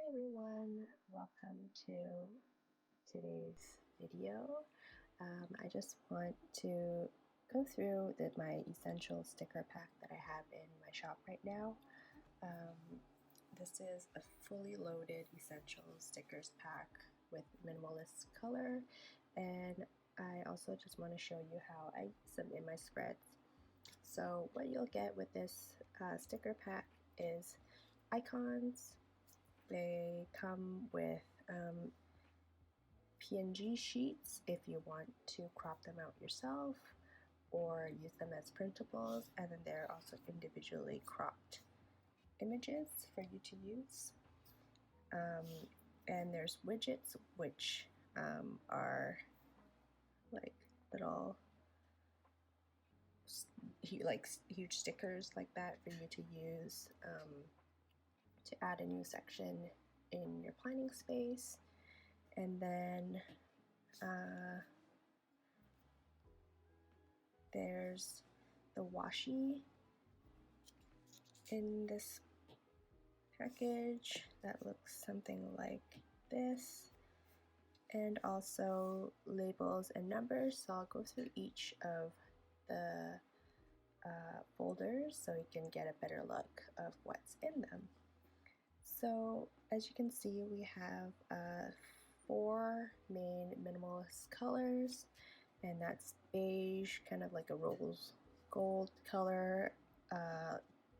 everyone, welcome to today's video. I just want to go through my essential sticker pack that I have in my shop right now. This is a fully loaded essential stickers pack with minimalist color, and I also just want to show you how I use them in my spreads. So what you'll get with this sticker pack is icons. They come with PNG sheets if you want to crop them out yourself or use them as printables, and then there are also individually cropped images for you to use. And there's widgets, which are like little huge stickers like that for you to use to add a new section in your planning space. And then there's the washi in this package that looks something like this, and also labels and numbers. So I'll go through each of the folders so you can get a better look of what's in them. So as you can see, we have 4 main minimalist colors, and that's beige, kind of like a rose gold color,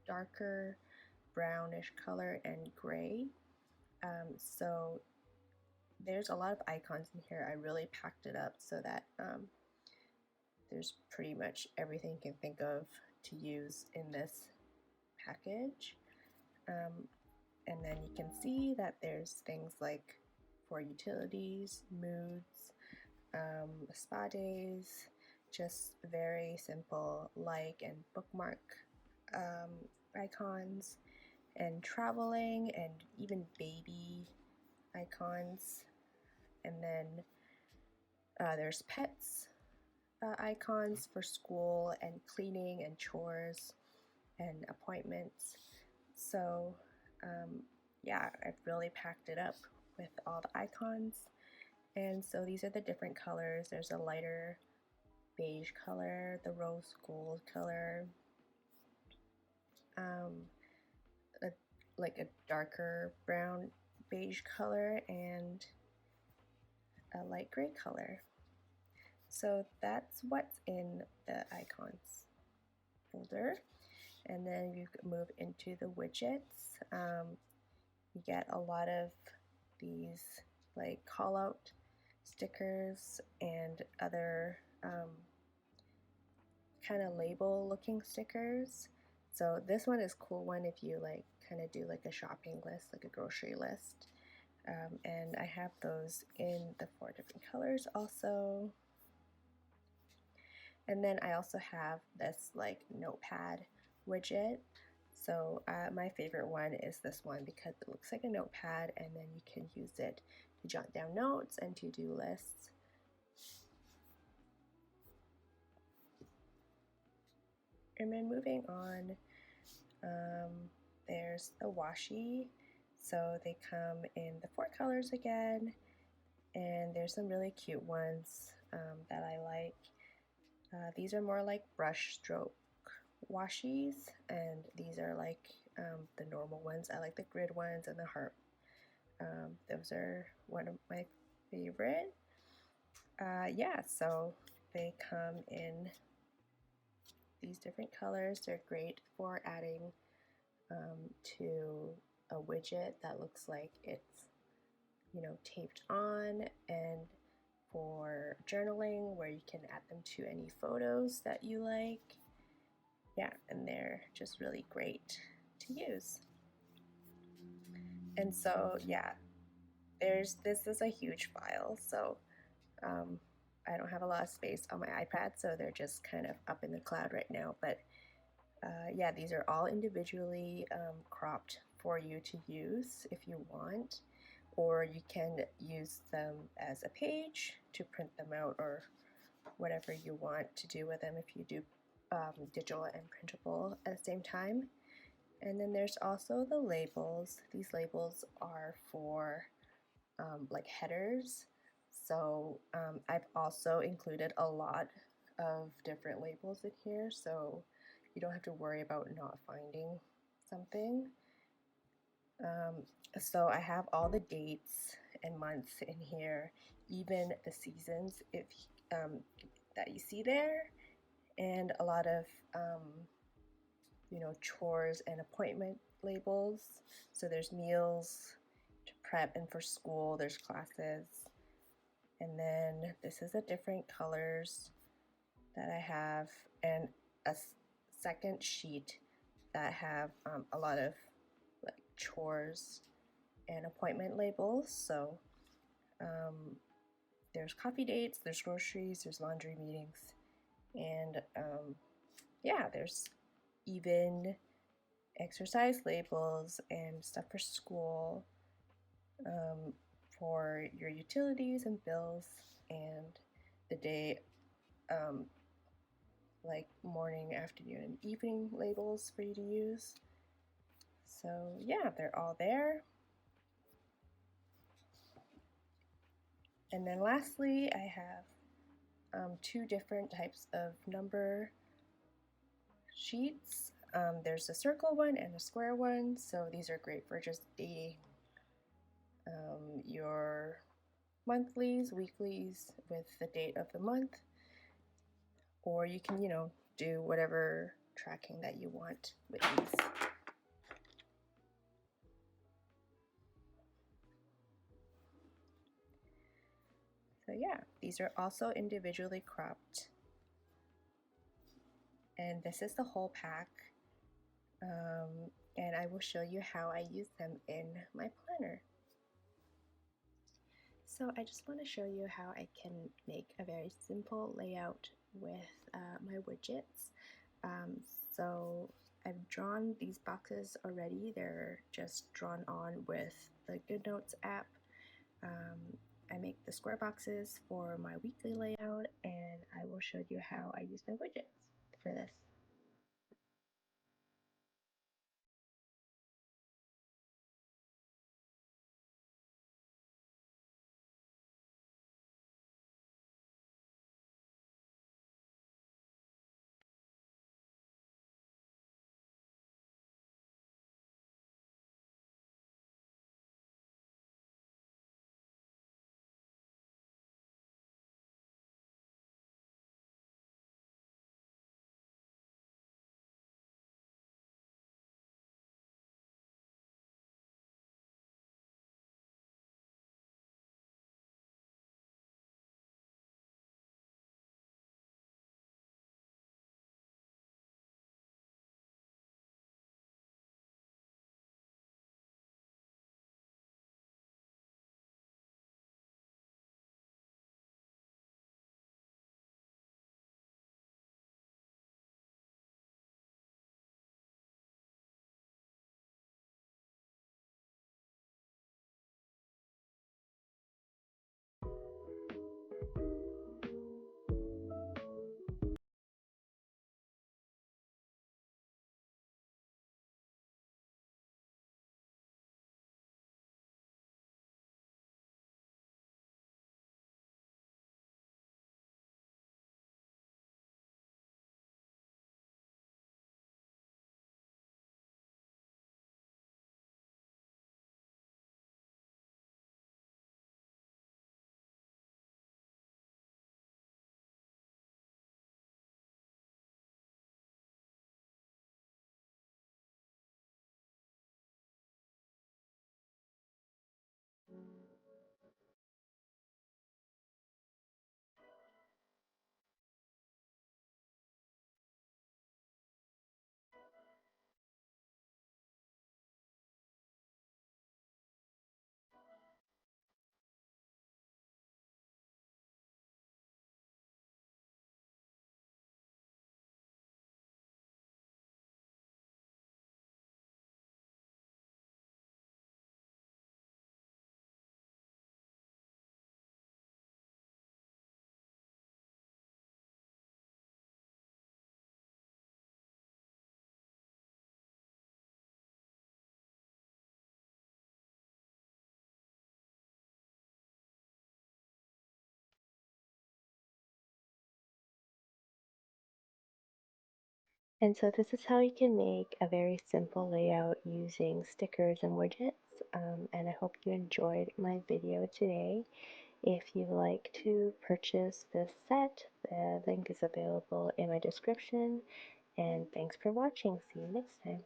darker brownish color, and gray. So there's a lot of icons in here. I really packed it up so that there's pretty much everything you can think of to use in this package. And then you can see that there's things like for utilities, moods, spa days, just very simple like and bookmark icons, and traveling, and even baby icons. And then there's pets icons for school and cleaning and chores and appointments. So yeah, I've really packed it up with all the icons. And so these are the different colors. There's a lighter beige color, the rose gold color, like a darker brown beige color, and a light gray color. So that's what's in the icons folder. And then you move into the widgets. You get a lot of these like call out stickers and other kind of label looking stickers. So this one is a cool one if you like kind of do like a shopping list, like a grocery list. And I have those in the 4 different colors also. And then I also have this like notepad widget. So my favorite one is this one because it looks like a notepad, and then you can use it to jot down notes and to-do lists. And then moving on, there's the washi. So they come in the 4 colors again, and there's some really cute ones that I like. These are more like brush stroke washis, and these are like the normal ones. I like the grid ones and the heart. Those are one of my favorite. Yeah, so they come in these different colors. They're great for adding to a widget that looks like it's, you know, taped on, and for journaling where you can add them to any photos that you like. Yeah, and they're just really great to use. And so yeah, this is a huge file, so I don't have a lot of space on my iPad, so they're just kind of up in the cloud right now. But yeah, these are all individually cropped for you to use if you want, or you can use them as a page to print them out, or whatever you want to do with them if you do digital and printable at the same time. And then there's also the labels. These labels are for like headers. So I've also included a lot of different labels in here, so you don't have to worry about not finding something. So I have all the dates and months in here, even the seasons if that you see there, and a lot of chores and appointment labels. So there's meals to prep and for school, there's classes. And then this is the different colors that I have, and a second sheet that have a lot of like chores and appointment labels. So there's coffee dates, there's groceries, there's laundry meetings, and yeah, there's even exercise labels and stuff for school, for your utilities and bills, and the day, like morning, afternoon, and evening labels for you to use. So yeah, they're all there. And then lastly, I have two different types of number sheets. There's a circle one and a square one, so these are great for just dating your monthlies, weeklies with the date of the month, or you can, do whatever tracking that you want with these. So yeah, these are also individually cropped. And this is the whole pack. And I will show you how I use them in my planner. So I just want to show you how I can make a very simple layout with my widgets. So I've drawn these boxes already. They're just drawn on with the Goodnotes app. I make the square boxes for my weekly layout, and I will show you how I use my widgets for this. And so this is how you can make a very simple layout using stickers and widgets. And I hope you enjoyed my video today. If you'd like to purchase this set, the link is available in my description. And thanks for watching. See you next time.